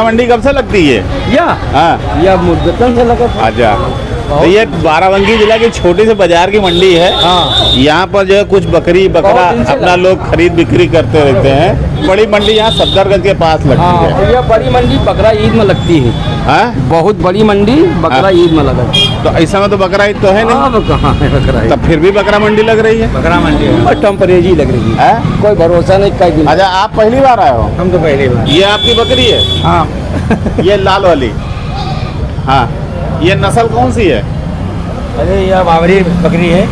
मंडी कब से लगती है? हाँ, या मुद्दतन से लगा। अच्छा, तो ये बाराबंकी जिला की छोटी से बाजार की मंडी है। हाँ। यहाँ पर जो है कुछ बकरी बकरा अपना लोग खरीद बिक्री करते रहते हैं। बड़ी मंडी यहाँ सफदरगंज के पास लगती है। और यह बड़ी मंडी बकरा ईद में लगती है। हाँ? बहुत बड़ी मंडी बकरा ईद में लगा। तो ऐसा में तो बकरा ईद तो है नहीं। अब कहाँ है बकरा ईद? तब फिर भी बकरा मंडी लग रही है। बकरा मंडी है, टेम्परेरी लग रही है। कोई भरोसा नहीं कई दिन। अच्छा, आप पहली बार आए हो? हम तो पहली बार। ये आपकी बकरी है? हाँ। ये लाल वाली? हाँ। ये नस्ल कौन सी है? अरे यह बाबरी बकरी है।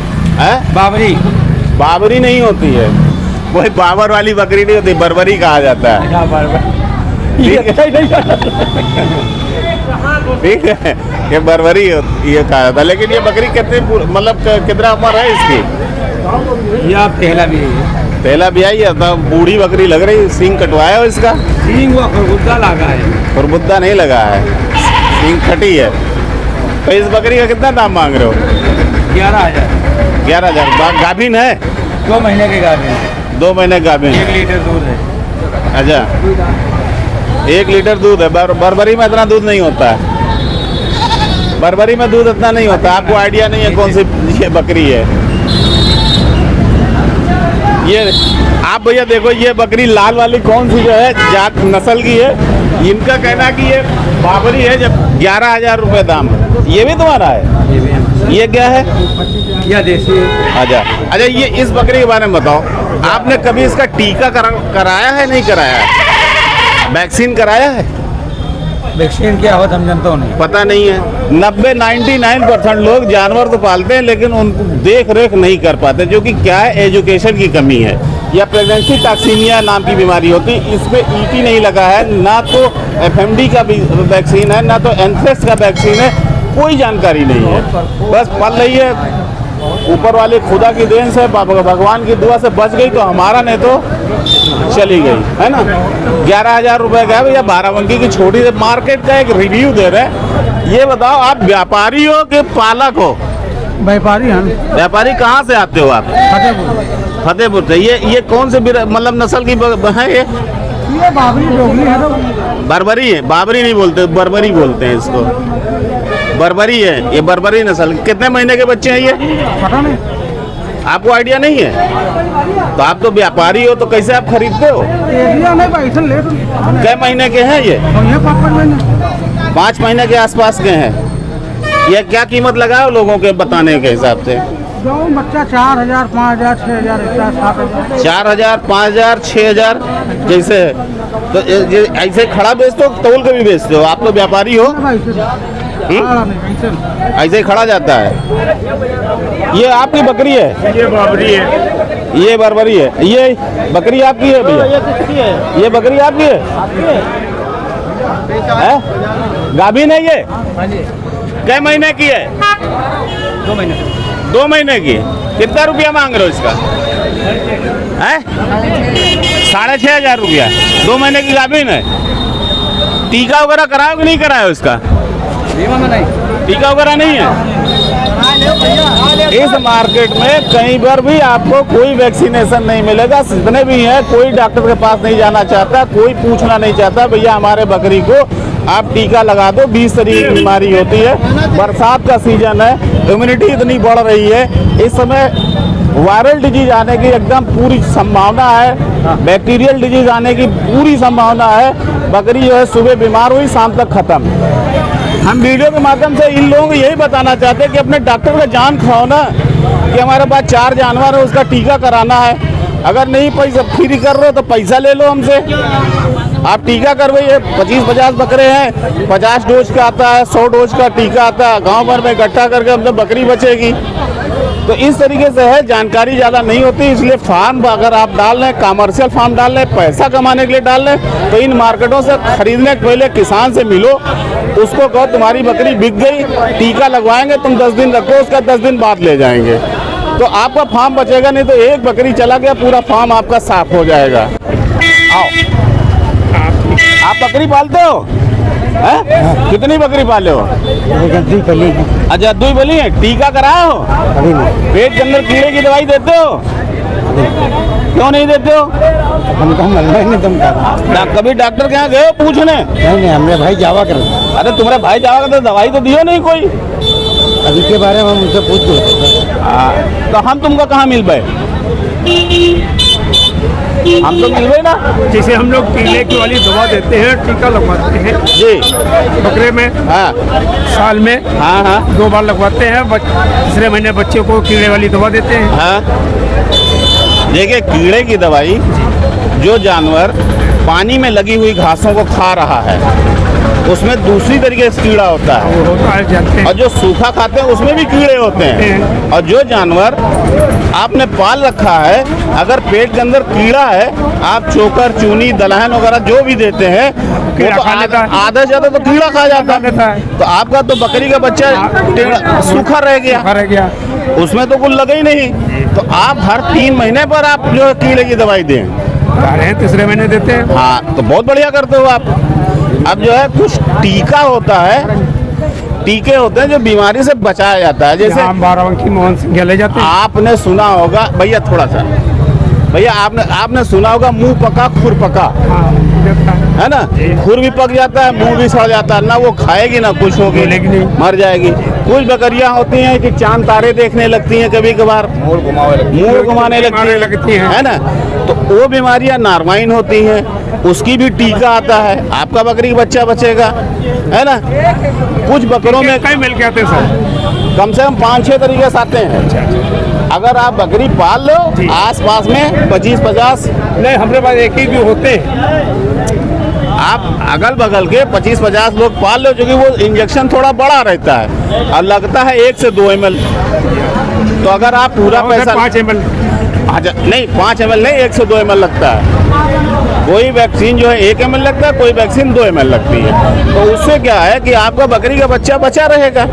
बाबरी बाबरी नहीं होती है, वही बाबर वाली बकरी नहीं होती, बर्बरी कहा जाता है। ठीक है, ये बर्बरी ये कहा जाता है। लेकिन ये बकरी कितनी मतलब कितना उम्र है इसकी? ये आप पहला भी है। पहला भी आई है तो बूढ़ी बकरी लग रही है। सींग कटवाया हो इसका? सींग हुआ खुरबुद्दा लगा है। खुरबुद्दा नहीं लगा है, सींग खटी है। तो इस बकरी का कितना दाम मांग रहे हो? 11,000। 11,000। गाभिन है? 2 महीने के गाभिन। 2 महीने गाभिन। 1 लीटर दूध है। अच्छा, 1 लीटर दूध है। बर्बरी में इतना दूध नहीं होता है। बर्बरी में दूध इतना नहीं होता। आपको आइडिया नहीं है कौन सी ये बकरी है। ये आप भैया देखो, ये बकरी लाल वाली कौन सी जो है जात नस्ल की है। इनका कहना कि ये बाबरी है। जब 11,000 रुपये दाम। ये भी तुम्हारा है? ये क्या है? यह देसी है। अच्छा, ये इस बकरी के बारे में बताओ, आपने कभी इसका टीका कराया है नहीं कराया है? वैक्सीन कराया है? वैक्सीन क्या होता हम जानते हो नहीं। पता नहीं है। 99% लोग जानवर तो पालते हैं लेकिन उनको देख रेख नहीं कर पाते, जो कि क्या है, एजुकेशन की कमी है। या प्रेगनेंसी टॉक्सिमिया नाम की बीमारी होती है। इस पे ईटी नहीं लगा है, ना तो FMD का वैक्सीन है, ना तो एंथ्रेक्स का वैक्सीन है। कोई जानकारी नहीं है, बस पल रही है। ऊपर वाले खुदा की देन से, भगवान की दुआ से बच गई तो हमारा, नहीं तो चली गई, है ना। 11,000 रुपये का है भैया। बाराबंकी की छोटी से मार्केट का एक रिव्यू दे रहे हैं। ये बताओ, आप व्यापारी हो कि पालक हो? व्यापारी हैं। व्यापारी कहाँ से आते हो आप? फतेहपुर से। ये कौन से मतलब नस्ल की है? ये बाबरी डोगरी है। तो बर्बरी है? बाबरी नहीं बोलते, बर्बरी बोलते हैं इसको। बर्बरी है ये, बर्बरी नस्ल। कितने महीने के बच्चे हैं ये? पता नहीं, आपको आइडिया नहीं है? तो आप तो व्यापारी हो, तो कैसे आप खरीदते हो? कै महीने के हैं ये? 5 महीने के आसपास के हैं। ये क्या कीमत लगाओ लोगों के बताने के हिसाब से? बच्चा 4,000, 5,000, 6,000, 7,000। 4,000, 5,000, 6,000 जैसे। तो ऐसे खड़ा बेचते हो, तौल के भी बेचते हो? आप तो व्यापारी हो। ऐसे ही खड़ा जाता है। ये आपकी बकरी है? ये बाबरी है। ये बर्बरी है। ये बकरी आपकी है भैया? ये बकरी आपकी है? गाभिन है ये? कै महीने की है? 2 महीने। 2 महीने की। कितना रुपया मांग रहे हो इसका? है 6,500 रुपया। 2 महीने की गाभिन है। टीका वगैरह कराओ कि नहीं कराया इसका? नहीं, टीका वगैरह नहीं है। इस मार्केट में कहीं पर भी आपको कोई वैक्सीनेशन नहीं मिलेगा। जितने भी हैं, कोई डॉक्टर के पास नहीं जाना चाहता, कोई पूछना नहीं चाहता भैया हमारे बकरी को आप टीका लगा दो। 20 तरीके की बीमारी होती है। बरसात का सीजन है, इम्यूनिटी इतनी बढ़ रही है। इस समय वायरल डिजीज आने की एकदम पूरी संभावना है। बैक्टीरियल डिजीज आने की पूरी संभावना है। बकरी जो है सुबह बीमार हुई, शाम तक खत्म। हम वीडियो के माध्यम से इन लोगों को यही बताना चाहते हैं कि अपने डॉक्टर का जान खाओ ना, कि हमारे पास 4 जानवर है, उसका टीका कराना है। अगर नहीं पैसा फ्री कर रहे हो तो पैसा ले लो हमसे। आप टीका करवाइए। 25-50 बकरे हैं, 50 डोज का आता है, 100 डोज का टीका आता है। गांव भर में इकट्ठा करके मतलब बकरी बचेगी। तो इस तरीके से है, जानकारी ज़्यादा नहीं होती। इसलिए फार्म अगर आप डाल लें, कमर्शियल फार्म डाल लें, पैसा कमाने के लिए डाल लें, तो इन मार्केटों से खरीदने के पहले किसान से मिलो, उसको कहो तुम्हारी बकरी बिक गई, टीका लगवाएंगे, तुम 10 दिन रखो, उसका 10 दिन बाद ले जाएंगे, तो आपका फार्म बचेगा। नहीं तो एक बकरी चला गया, पूरा फार्म आपका साफ हो जाएगा। आओ, आप बकरी पालते हो? हैं? कितनी बकरी पाले हो? अच्छा, 2 बली है। टीका कराया हो? पेट के अंदर कीड़े की दवाई देते हो? क्यों नहीं देते हो? हमको मलना ही नहीं तुम कर। कभी डॉक्टर के यहाँ गए हो पूछने? नहीं हमरे भाई जावा कर। अरे तुम्हारे भाई जाओगे तो दवाई तो दियो नहीं कोई। अभी के बारे में हम उनसे पूछ लो। तो हम तुमको कहाँ मिल पाए? हम तो मिल गए ना। जैसे हम लोग टीके की वाली दवा देते हैं, टीका लगवाते हैं जी बकरे में, हाँ साल में हाँ 2 बार लगवाते हैं। तीसरे महीने बच्चे को कीड़े वाली दवा देते हैं। हाँ। देखिए कीड़े की दवाई, जो जानवर पानी में लगी हुई घासों को खा रहा है उसमें दूसरी तरीके से कीड़ा होता है, वो होता है जानते हैं। और जो सूखा खाते हैं उसमें भी कीड़े होते हैं। और जो जानवर आपने पाल रखा है, अगर पेट के अंदर कीड़ा है, आप चोकर, चूनी, दलहन वगैरह जो भी देते हैं वो कीड़ा तो खा लेता है। आधा से ज्यादा तो कीड़ा खा जाता लेता है। है। तो आपका तो बकरी का बच्चा सूखा रह गया, रह गया। उसमें तो कुछ लगा ही नहीं। तो आप हर 3 महीने पर आप जो है कीड़े की दवाई दें। खा रहे हैं, तीसरे महीने देते हैं। हाँ तो बहुत बढ़िया करते हो आप। अब जो है कुछ टीका होता है, टीके होते हैं जो बीमारी से बचाया जाता है। जैसे हम बाराबंकी मोहन सिंह ले जाते हैं। आपने सुना होगा भैया, थोड़ा सा भैया, आपने सुना होगा मुंह पका खुर पका, हाँ, देता है। है ना? खुर भी पक जाता है, मुंह भी सड़ जाता है, ना वो खाएगी ना कुछ होगी, बोलेगी नहीं। मर जाएगी। कुछ बकरियां होती हैं कि चांद तारे देखने लगती हैं, कभी कभार मुंह घुमाने लगती हैं, है ना? तो वो बीमारियां नारवाइन होती हैं, उसकी भी टीका आता है, आपका बकरी का बच्चा बचेगा, है ना? कुछ बकरों में कई मिल के आते हैं सर। कम से कम 5-6 तरीके से आते हैं। अगर आप बकरी पाल लो आस पास में 25-50, नहीं हमारे पास एक ही भी होते हैं। आप अगल बगल के 25-50 लोग पाल लो, क्योंकि वो इंजेक्शन थोड़ा बड़ा रहता है और लगता है 1 से 2 ml। तो अगर आप पूरा पैसा 5 ml नहीं 5 ml नहीं, 1 से 2 ml लगता है। कोई वैक्सीन जो है 1 ml लगता है, कोई वैक्सीन 2 ml लगती है। तो उससे क्या है कि आपका बकरी का बच्चा बचा रहेगा।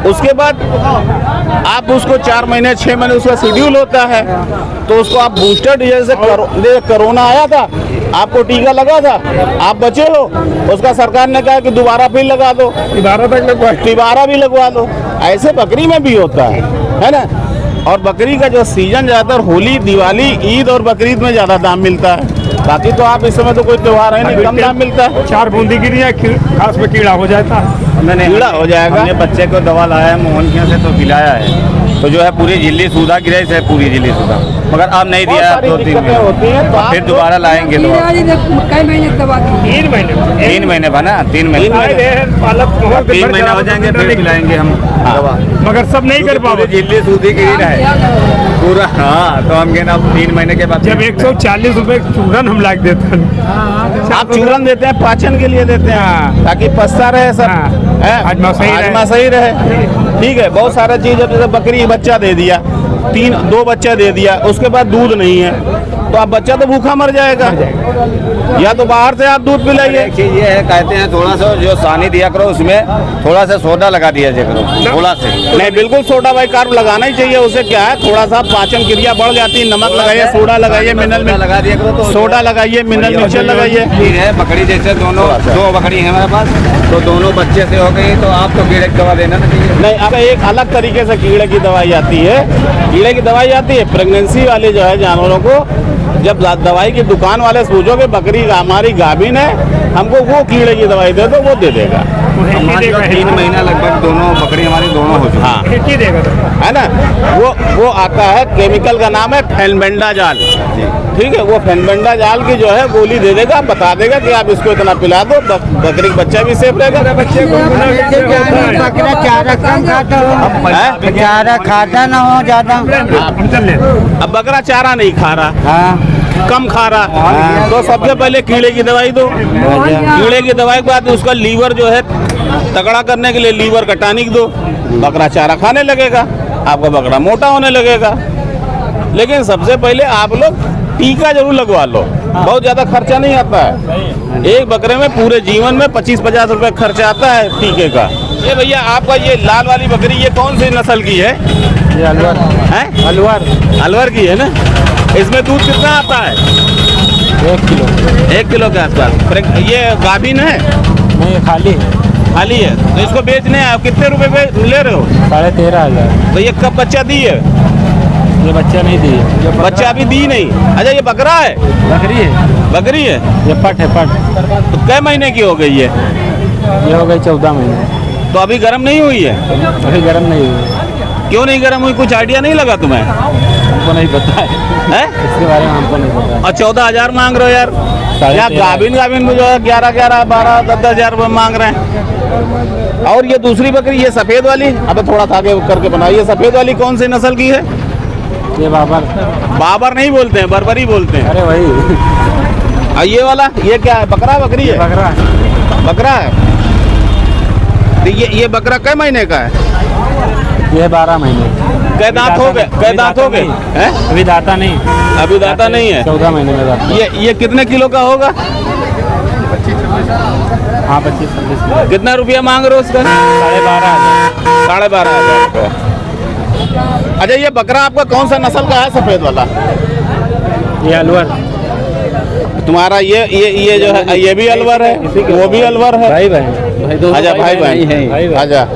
उसके बाद आप उसको 4 महीने 6 महीने उसका शेड्यूल होता है, तो उसको आप बूस्टर, जैसे कोरोना आया था आपको टीका लगा था, आप बचे हो, उसका सरकार ने कहा कि दोबारा फिर लगा दो, दोबारा भी लगवा दो। ऐसे बकरी में भी होता है ना? और बकरी का जो सीजन ज़्यादातर होली, दिवाली, ईद और बकरीद में ज़्यादा दाम मिलता है। बाकी तो आप इस समय तो कोई त्योहार है नहीं, कम दाम मिलता है। 4 बूंदी गिरी है, घास में कीड़ा हो जाता है। कीड़ा हो जाएगा। हमने बच्चे को दवा लाया है मोहन के यहाँ से, तो पिलाया है, तो जो है पूरी झिल्ली सूधा गिराई से पूरी झिल्ली सूधा, मगर अब नहीं दिया है। 2-3 महीने होती हैं, तो फिर दोबारा लाएंगे दवा। कई महीने दवा 3 महीने 3 महीने बना, 3 महीने 3 महीने हो जाएंगे, फिर पिलाएंगे हम दवा। मगर सब नहीं कर पाओगे। झिल्ली सूधी गिरी रहे पूरा। हाँ तो हम कहना 3 महीने के बाद जब 140 रुपए चूरन हम लाके देते हैं। आप चूरन देते हैं, पाचन के लिए देते हैं, ताकि पचता रहे सब, है? हाजमा सही रहे। ठीक है, बहुत सारा चीज। अब जैसे बकरी बच्चा दे दिया, 2 बच्चा दे दिया, उसके बाद दूध नहीं है, तो आप बच्चा तो भूखा मर जाएगा। या तो बाहर से आप दूध पिलाइए। एक चीज ये है, कहते हैं थोड़ा सा जो सानी दिया करो उसमें थोड़ा सा सोडा लगा दिया करो, थोड़ा से नहीं, बिल्कुल सोडा बाइकार्ब लगाना ही चाहिए। उससे क्या है, थोड़ा सा पाचन क्रिया बढ़ जाती है। नमक लगाइए, सोडा लगाइए, मिनरल में लगा दिया करो, तो सोडा लगाइए, मिनरल मिक्सचर लगाइए। ठीक है। बकरी जैसे दोनों 2 बकरी है हमारे पास, तो दोनों बच्चे से हो गई, तो आप तो कीड़े की दवा देना ना चाहिए। नहीं, अब एक अलग तरीके से कीड़े की दवाई आती है। कीड़े की दवाई आती है प्रेगनेंसी वाले जो है जानवरों को, जब दवाई की दुकान वाले पूछोगे बकरी हमारी गाभिन है, हमको वो कीड़े की दवाई दे दो, वो दे देगा। हमारे 3 महीना लगभग दोनों बकरी हमारी दोनों हो चुकी। हाँ, देगा है ना? वो आता है, केमिकल का नाम है फेनबेंडाजाल। ठीक है, वो फेनबेंडाजाल की जो है गोली दे देगा, बता देगा कि आप इसको इतना पिला दो, बकरी का बच्चा भी सेफ रहेगा। बच्चे को बकरा चारा कम खाता हो, चारा खाता ना हो ज्यादा। अब बकरा चारा नहीं खा रहा, कम खा रहा, तो सबसे पहले कीड़े की दवाई दो। कीड़े की दवाई के बाद उसका लीवर जो है तगड़ा करने के लिए लीवर का टॉनिक दो, बकरा चारा खाने लगेगा, आपका बकरा मोटा होने लगेगा। लेकिन सबसे पहले आप लोग टीका जरूर लगवा लो, बहुत ज़्यादा खर्चा नहीं आता है। एक बकरे में पूरे जीवन में 25-50 रुपए खर्चा आता है टीके का। ये भैया आपका ये लाल वाली बकरी, ये कौन सी नस्ल की है? ये अलवर हैं? अलवर की है ना? इसमें दूध कितना आता है? 1 किलो के आसपास। ये गाभिन है? नहीं, खाली है। तो इसको बेचने आप कितने रुपए पे ले रहे हो? 13,500। तो ये कब बच्चा दी है? ये बच्चा नहीं दी, बच्चा अभी दी नहीं। अच्छा ये बकरा है? बकरी है, बकरी है। ये पट है, पट। तो कै महीने की हो गई है? ये हो गई 14 महीने। तो अभी गर्म नहीं हुई है? अभी गर्म नहीं हुई। क्यों नहीं गर्म हुई? कुछ आइडिया नहीं लगा तुम्हें? हमको नहीं पता है इसके बारे में, हमको नहीं पता। और 14,000 मांग रहे हो यार? या गाभिन में जो है 11, 12, 10,000 रुपये मांग रहे हैं। और ये दूसरी बकरी, ये सफेद वाली, अबे थोड़ा सा आगे करके बनाओ। ये सफेद वाली कौन सी नस्ल की है? ये बाबर। बाबर नहीं बोलते हैं, बर्बरी बोलते हैं। अरे वही। और ये वाला, ये क्या है? बकरा बकरी है? बकरा है। बकरा है। तो ये बकरा कै महीने का है? ये 12 महीने। कै दांत हो गए? कै दांत हो गए? हैं? अभी दाता नहीं, अभी दाता नहीं है। 14 महीने में दाता। ये कितने किलो का होगा? हाँ 25-26 किलो। कितना रुपया मांग रहे हो उसका? 12,500। 12,500 रुपये। अच्छा ये बकरा आपका कौन सा नस्ल का है? सफेद वाला? ये अलवर। तुम्हारा ये जो है ये भी अलवर है, वो भी अलवर है। भाई बहन। अच्छा भाई बहन। अच्छा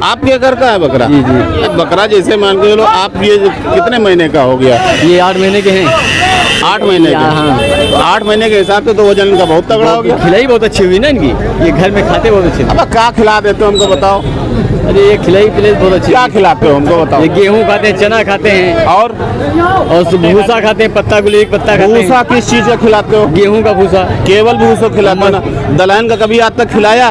आपके घर का है बकरा? जी जी। बकरा जैसे मान के चलो, आप ये कितने महीने का हो गया? ये 8 महीने के हैं। 8 महीने का? हाँ। तो 8 महीने के हिसाब से तो वजन इनका बहुत तगड़ा हो गया। खिलाई बहुत अच्छी हुई ना इनकी, ये घर में खाते बहुत अच्छे। अब क्या खिला देते हो हमको बताओ? अरे ये खिलाई पिलाई बहुत अच्छी। क्या खिलाते हो हमको बताओ? ये गेहूँ खाते हैं, चना खाते हैं, और भूसा खाते हैं, पत्ता गुली पत्ता खाते हैं। भूसा किस चीज का खिलाते हो? गेहूँ का भूसा। केवल भूसा खिलाते हो ना? दलहन का कभी आज तक खिलाया?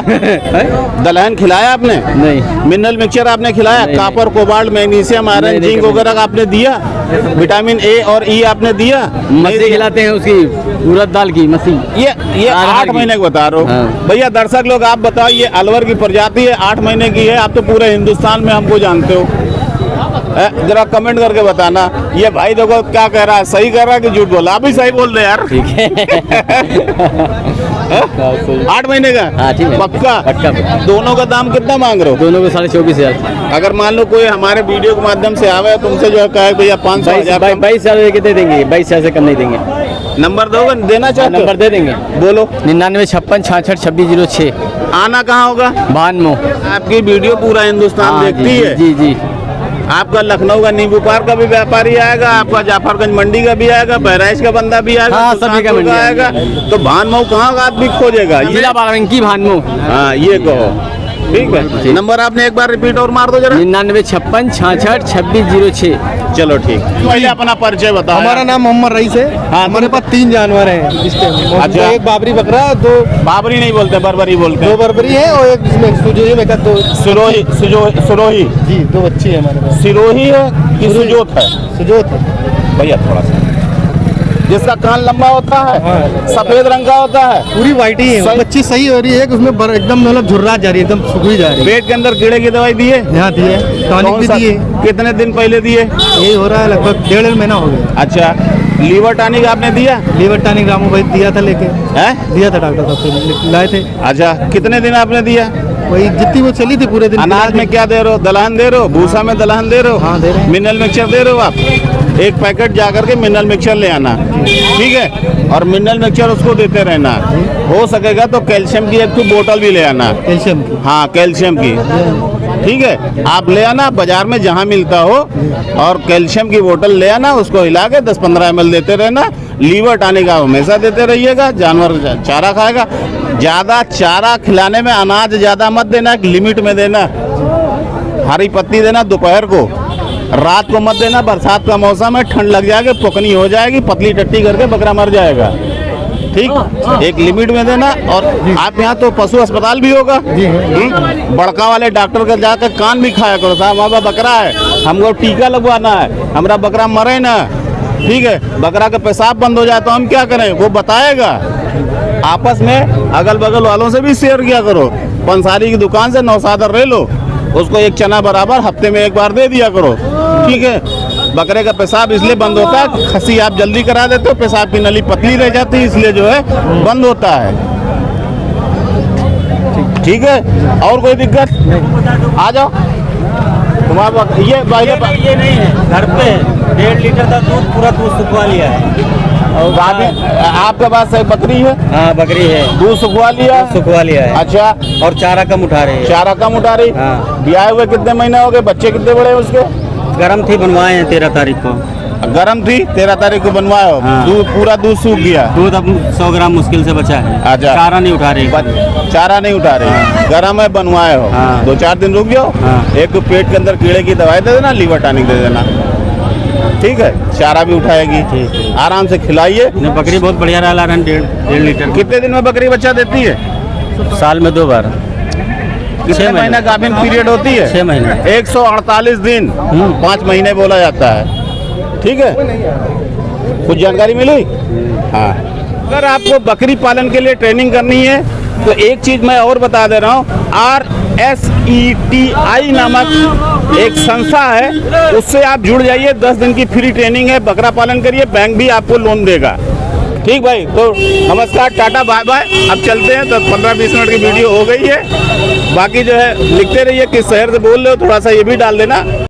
दलहन खिलाया आपने? नहीं। मिनरल मिक्सचर आपने खिलाया? नहीं, copper, cobalt, magnesium, iron, zinc वगैरह आपने दिया? विटामिन ए और ई आपने दिया? मछली खिलाते हैं, उसकी उड़द दाल की मछली। ये 8 महीने का बता रहे हो। हाँ। भैया दर्शक लोग आप बताओ, ये अलवर की प्रजाति है, 8 महीने की है। आप तो पूरे हिंदुस्तान में हमको जानते हो। जरा कमेंट करके बताना। ये भाई देखो क्या कह रहा है, सही कह रहा है कि झूठ बोला? आप भी सही बोल रहे यार। ठीक है। 8 महीने का? हाँ, ठीक है। पक्का? पक्का। दोनों का दाम कितना मांग रहे हो? दोनों को 24,500। अगर मान लो कोई हमारे वीडियो के माध्यम से आवे तुमसे जो है कहे भैया 500,000 22,000 के दे देंगे, 22,000 से कम नहीं देंगे। नंबर दोगे? देना चाहते हो? नंबर दे देंगे। बोलो। 99 56 66 26 06। आना कहाँ होगा? भानमो। आपकी वीडियो पूरा हिंदुस्तान हाँ, देखती है। जी जी। आपका लखनऊ का नींबू पार्क का भी व्यापारी आएगा, आपका जाफरगंज मंडी का भी आएगा, बहराइच का बंदा भी आएगा, हाँ, सभी का मंडी आएगा। तो भानमऊ कहाँ का आदमी खोजेगा? जिला बाराबंकी भानमो। हाँ ये कहो। ठीक है, नंबर आपने एक बार रिपीट और मार दो जरा। 99 56 66 26 06। चलो ठीक। पहले अपना परिचय बताओ। हमारा नाम मोहम्मद रईस है। हाँ, हमारे पास 3 जानवर हैं इस टाइम। अच्छा। एक बाबरी बकरा, 2 बाबरी नहीं बोलते, बर्बरी बोलते हैं। 2 बर्बरी है और एक इसमें सुजोई में का 2 सुरोही। जी 2 बच्ची है हमारे पास। सिरोही है कि सुजोत है? सुजोत है। भैया थोड़ा सा, जिसका कान लंबा होता है, हाँ। सफेद रंग का होता है, पूरी वाइट ही है। सही। बच्ची सही हो रही है, उसमें एकदम मतलब झुर्रा जा रही है, एकदम सुखी जा रही है। पेट के अंदर कीड़े की दवाई दी है? यहाँ दिए, टॉनिक कौन भी सा? दिए। कितने दिन पहले दिए? ये हो रहा है लगभग 1.5 महीना हो गया। अच्छा, लीवर टॉनिक आपने दिया लीवर टॉनिक रामू भाई दिया था लेके, है? दिया था डॉक्टर साहब से लाए थे। अच्छा, कितने दिन आपने दिया? वही जितनी वो चली थी पूरे दिन। अनाज में क्या दे रहे हो? दलहन दे रहे हो? भूसा में दलहन दे रहे हो? हाँ, दे रहे हैं। मिनरल मिक्सचर दे रहे हो आप? एक पैकेट जा करके मिनरल मिक्सचर ले आना, ठीक है? और मिनरल मिक्सचर उसको देते रहना। हो सकेगा तो कैल्शियम की एक बोतल भी ले आना। कैल्शियम की। हाँ कैल्शियम की, ठीक है? आप ले आना बाजार में जहाँ मिलता हो, और कैल्शियम की बोतल ले आना, उसको हिला के 10-15 ml देते रहना। लीवर टॉनिक आप हमेशा देते रहिएगा। जानवर चारा खाएगा। ज़्यादा चारा खिलाने में अनाज ज़्यादा मत देना, एक लिमिट में देना। हरी पत्ती देना दोपहर को, रात को मत देना। बरसात का मौसम है, ठंड लग जाएगी, पकनी हो जाएगी, पतली टट्टी करके बकरा मर जाएगा। ठीक, एक लिमिट में देना। और आप यहाँ तो पशु अस्पताल भी होगा, बड़का वाले डॉक्टर का जाकर कान भी खाया करो। साहब हमारा बकरा है, हमको टीका लगवाना है, हमारा बकरा मरे ना, ठीक है? बकरा का पेशाब बंद हो जाए तो हम क्या करें, वो बताएगा। आपस में अगल बगल वालों से भी शेयर किया करो। पंसारी की दुकान से नौसादर ले लो, उसको एक चना बराबर हफ्ते में एक बार दे दिया करो, ठीक है? बकरे का पेशाब इसलिए बंद होता है, खसी आप जल्दी करा देते हो, पेशाब की नली पतली रह जाती है, इसलिए जो है बंद होता है। ठीक है, और कोई दिक्कत? आ जाओ। तुम्हारा ये नहीं है, घर पे 1.5 लीटर का दूध, पूरा दूध सुखवा लिया है। और आपके पास एक बकरी है? हाँ बकरी है, दूध सुखवा लिया? सुखवा लिया है। अच्छा, और चारा कम उठा रहे हैं। चारा कम उठा रही? हाँ। ब्याह हुए कितने महीने हो गए? बच्चे कितने बड़े हैं उसके? गरम थी, बनवाए हैं 13 तारीख को। गरम थी 13 तारीख को बनवाए हो, हाँ। दूध पूरा दूध सूख गया, दूध अब 100 ग्राम मुश्किल से बचा है। अच्छा। चारा नहीं उठा रही। चारा नहीं उठा रही, गरम है, बनवाए हो, हाँ। 2-4 दिन रुक जाओ, हाँ। एक तो पेट के अंदर कीड़े की दवाई दे देना, लीवर टॉनिक दे देना, ठीक है, चारा भी उठाएगी, ठीक है। आराम से खिलाइए। ने बकरी बहुत बढ़िया रहा 1.5 लीटर। कितने दिन में बकरी बच्चा देती है? साल में 2 बार। कितने महीने गाभिन पीरियड होती है? 6 महीने। 148 दिन, 5 महीने बोला जाता है, ठीक है। कुछ जानकारी मिली? हाँ। अगर आपको बकरी पालन के लिए ट्रेनिंग करनी है तो एक चीज मैं और बता दे रहा हूँ, RSETI नामक एक संस्था है, उससे आप जुड़ जाइए। 10 दिन की फ्री ट्रेनिंग है, बकरा पालन करिए, बैंक भी आपको लोन देगा। ठीक भाई, तो नमस्कार, टाटा, बाय बाय। अब चलते हैं, तो 15-20 मिनट की वीडियो हो गई है। बाकी जो है लिखते रहिए किस शहर से बोल रहे हो, थोड़ा सा ये भी डाल देना।